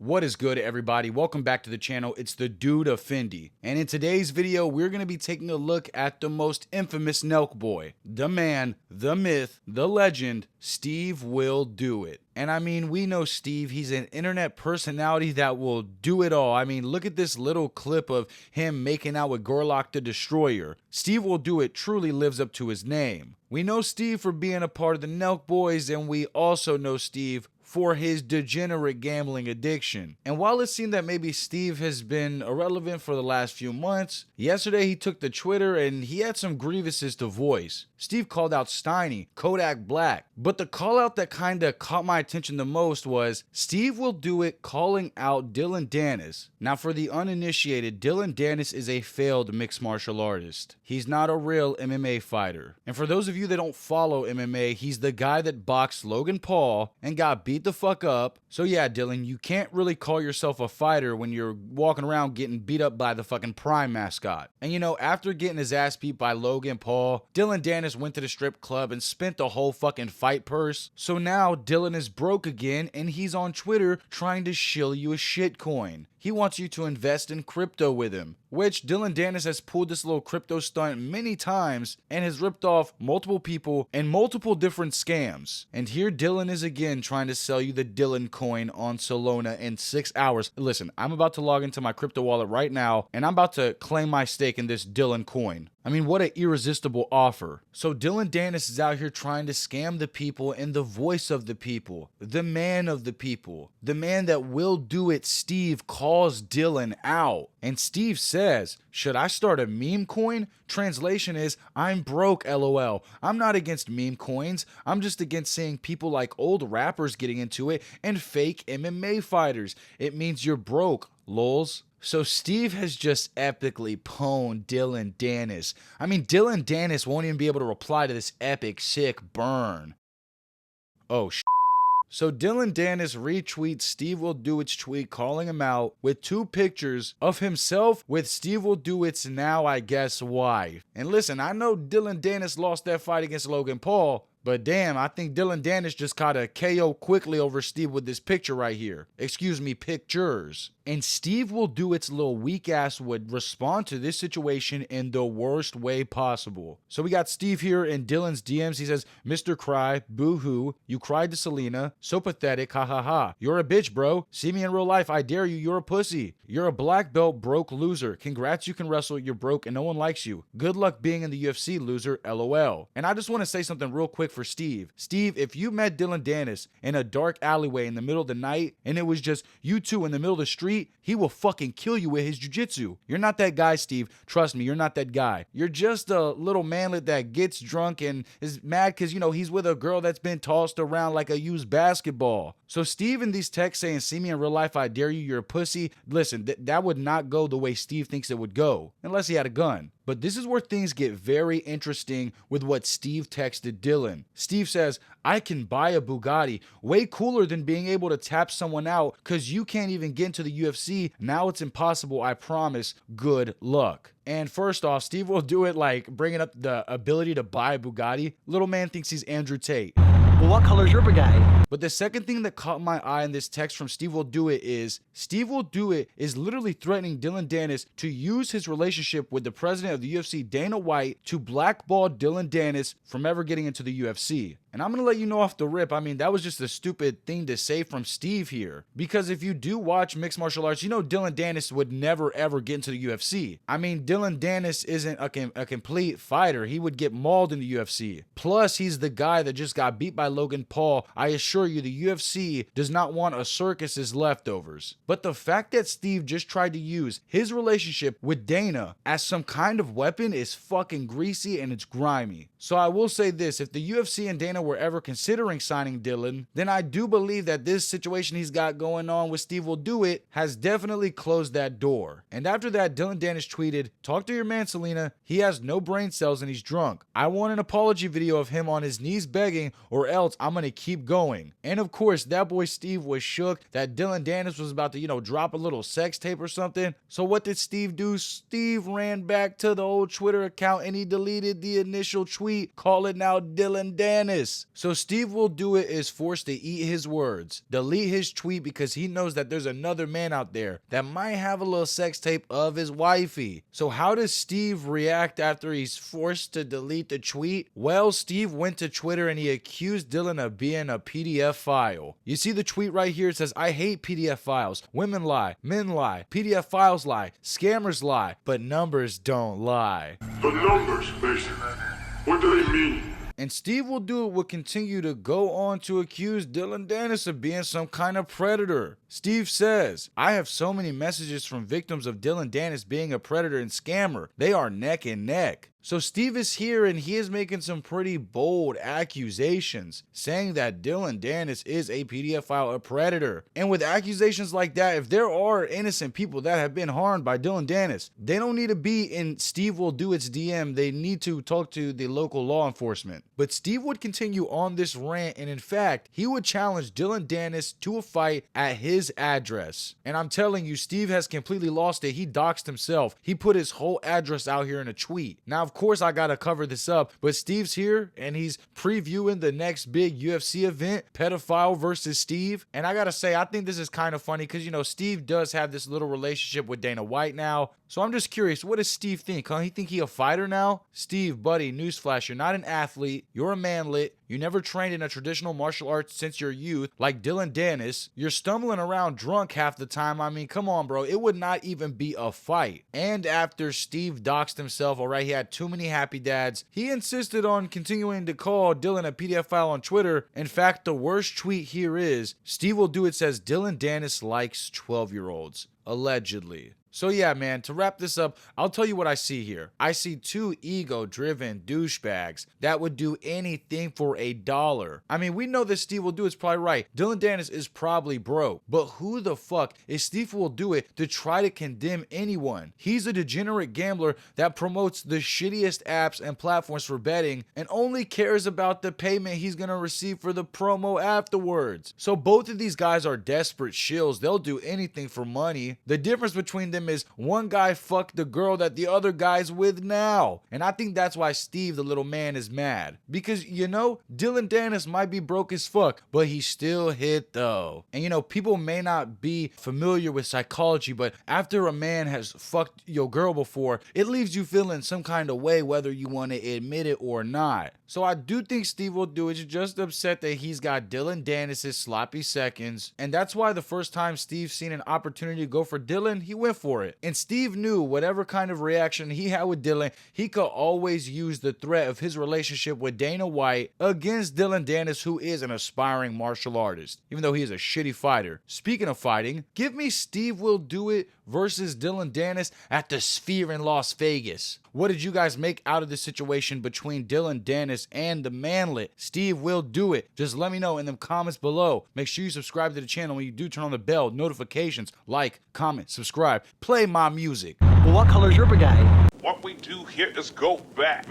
What is good, everybody? Welcome back to the channel. It's the dude of Fendi. And in today's video, we're going to be taking a look at the most infamous Nelk boy, the man, the myth, the legend, SteveWillDoIt. And I mean, we know Steve, he's an internet personality that will do it all. I mean, look at this little clip of him making out with Gorlock the Destroyer. SteveWillDoIt truly lives up to his name. We know Steve for being a part of the Nelk Boys, and we also know Steve for his degenerate gambling addiction. And while it seemed that maybe Steve has been irrelevant for the last few months, yesterday he took to Twitter and he had some grievances to voice. Steve called out Steiny, Kodak Black, but the call out that kinda caught my attention the most was SteveWillDoIt calling out Dillon Danis. Now for the uninitiated, Dillon Danis is a failed mixed martial artist. He's not a real MMA fighter. And for those of you that don't follow MMA, he's the guy that boxed Logan Paul and got beat the fuck up. So yeah, Dillon, you can't really call yourself a fighter when you're walking around getting beat up by the fucking Prime mascot. And you know, after getting his ass beat by Logan Paul, Dillon Danis went to the strip club and spent the whole fucking fight purse. So now Dillon is broke again and he's on Twitter trying to shill you a shitcoin. He wants you to invest in crypto with him, which Dillon Danis has pulled this little crypto stunt many times and has ripped off multiple people and multiple different scams. And here Dillon is again trying to sell you the Dillon coin on Solana in 6 hours. Listen, I'm about to log into my crypto wallet right now and I'm about to claim my stake in this Dillon coin. I mean, what an irresistible offer. So Dillon Danis is out here trying to scam the people and the voice of the people, the man of the people, the man that will do it. Steve calls Dillon out. And Steve says, should I start a meme coin? Translation is, I'm broke, LOL. I'm not against meme coins. I'm just against seeing people like old rappers getting into it and fake MMA fighters. It means you're broke, lols. So Steve has just epically pwned Dillon Danis. I mean, Dillon Danis won't even be able to reply to this epic sick burn. Oh, So Dillon Danis retweets SteveWillDoIt's tweet calling him out with two pictures of himself with SteveWillDoIt's now, I guess, wife. And listen, I know Dillon Danis lost that fight against Logan Paul, but damn, I think Dillon Danis just caught a KO quickly over Steve with this picture right here. Excuse me, pictures. And SteveWillDoIt's little weak ass would respond to this situation in the worst way possible. So we got Steve here in Dillon's DMs. He says, Mr. Cry, boo-hoo, you cried to Selena, so pathetic, ha ha ha. You're a bitch, bro. See me in real life, I dare you, you're a pussy. You're a black belt broke loser. Congrats, you can wrestle, you're broke and no one likes you. Good luck being in the UFC, loser, LOL. And I just want to say something real quick for Steve. Steve, if you met Dillon Danis in a dark alleyway in the middle of the night and it was just you two in the middle of the street, he will fucking kill you with his jiu-jitsu. You're not that guy, Steve. Trust me, you're not that guy. You're just a little manlet that gets drunk and is mad because, you know, he's with a girl that's been tossed around like a used basketball. So Steve in these texts saying, see me in real life, I dare you, you're a pussy. Listen, that would not go the way Steve thinks it would go, unless he had a gun. But this is where things get very interesting with what Steve texted Dillon. Steve says, I can buy a Bugatti. Way cooler than being able to tap someone out because you can't even get into the UFC. Now it's impossible, I promise. Good luck. And first off, SteveWillDoIt like bringing up the ability to buy a Bugatti. Little man thinks he's Andrew Tate. Well, what color is your Bugatti? But the second thing that caught my eye in this text from SteveWillDoIt is SteveWillDoIt is literally threatening Dillon Danis to use his relationship with the president of the UFC, Dana White, to blackball Dillon Danis from ever getting into the UFC. And I'm going to let you know off the rip, I mean, that was just a stupid thing to say from Steve here. Because if you do watch mixed martial arts, you know Dillon Danis would never ever get into the UFC. I mean, Dillon Danis isn't a complete fighter. He would get mauled in the UFC. Plus, he's the guy that just got beat by Logan Paul. I assure you, the UFC does not want a circus as leftovers. But the fact that Steve just tried to use his relationship with Dana as some kind of weapon is fucking greasy and it's grimy. So I will say this, if the UFC and Dana were ever considering signing Dillon, then I do believe that this situation he's got going on with SteveWillDoIt has definitely closed that door. And after that, Dillon Danis tweeted, talk to your man, Selena. He has no brain cells and he's drunk. I want an apology video of him on his knees begging or else I'm gonna keep going. And of course, that boy Steve was shook that Dillon Danis was about to, you know, drop a little sex tape or something. So what did Steve do? Steve ran back to the old Twitter account and he deleted the initial tweet calling out Dillon Danis. this. So SteveWillDoIt is forced to eat his words, delete his tweet because he knows that there's another man out there that might have a little sex tape of his wifey. So how does Steve react after he's forced to delete the tweet? Well, Steve went to Twitter and he accused Dillon of being a PDF file. You see the tweet right here? It says, "I hate PDF files. Women lie, men lie, PDF files lie, scammers lie, but numbers don't lie." The numbers, basically. What do they mean? And SteveWillDoIt will continue to go on to accuse Dillon Danis of being some kind of predator. Steve says, "I have so many messages from victims of Dillon Danis being a predator and scammer. They are neck and neck." So Steve is here and he is making some pretty bold accusations, saying that Dillon Danis is a PDF file, a predator. And with accusations like that, if there are innocent people that have been harmed by Dillon Danis, they don't need to be in SteveWillDoIt's DM. They need to talk to the local law enforcement. But Steve would continue on this rant, and in fact, he would challenge Dillon Danis to a fight at his address. And I'm telling you, Steve has completely lost it. He doxed himself. He put his whole address out here in a tweet. Now, of course, I gotta cover this up, but Steve's here and he's previewing the next big UFC event, Pedophile versus Steve. And I gotta say, I think this is kind of funny because, you know, Steve does have this little relationship with Dana White now. So I'm just curious, what does Steve think? Huh? He think he a fighter now? Steve, buddy, newsflash, you're not an athlete. You're a manlet. You never trained in a traditional martial arts since your youth, like Dillon Danis. You're stumbling around drunk half the time. I mean, come on, bro. It would not even be a fight. And after Steve doxed himself, all right, he had too many happy dads, he insisted on continuing to call Dillon a PDF file on Twitter. In fact, the worst tweet here is, SteveWillDoIt says Dillon Danis likes 12-year-olds. Allegedly. So yeah, man, to wrap this up, I'll tell you what I see here. I see two ego-driven douchebags that would do anything for $1. I mean, we know that SteveWillDoIt's probably right. Dillon Danis is probably broke. But who the fuck is SteveWillDoIt to try to condemn anyone? He's a degenerate gambler that promotes the shittiest apps and platforms for betting and only cares about the payment he's gonna receive for the promo afterwards. So both of these guys are desperate shills. They'll do anything for money. The difference between them is one guy fucked the girl that the other guy's with now. And I think that's why Steve, the little man, is mad. Because, you know, Dillon Danis might be broke as fuck, but he still hit though. And you know, people may not be familiar with psychology, but after a man has fucked your girl before, it leaves you feeling some kind of way whether you want to admit it or not. So I do think SteveWillDoIt is just upset that he's got Dillon Danis' sloppy seconds. And that's why the first time Steve seen an opportunity to go for Dillon, he went for it. And Steve knew whatever kind of reaction he had with Dillon, he could always use the threat of his relationship with Dana White against Dillon Danis, who is an aspiring martial artist, even though he is a shitty fighter. Speaking of fighting, give me SteveWillDoIt versus Dillon Danis at the Sphere in Las Vegas. What did you guys make out of the situation between Dillon Danis and the manlet, SteveWillDoIt? Just let me know in the comments below. Make sure you subscribe to the channel when you do turn on the bell, notifications, like, comment, subscribe, play my music. Well, what color's your brigade? What we do here is go back.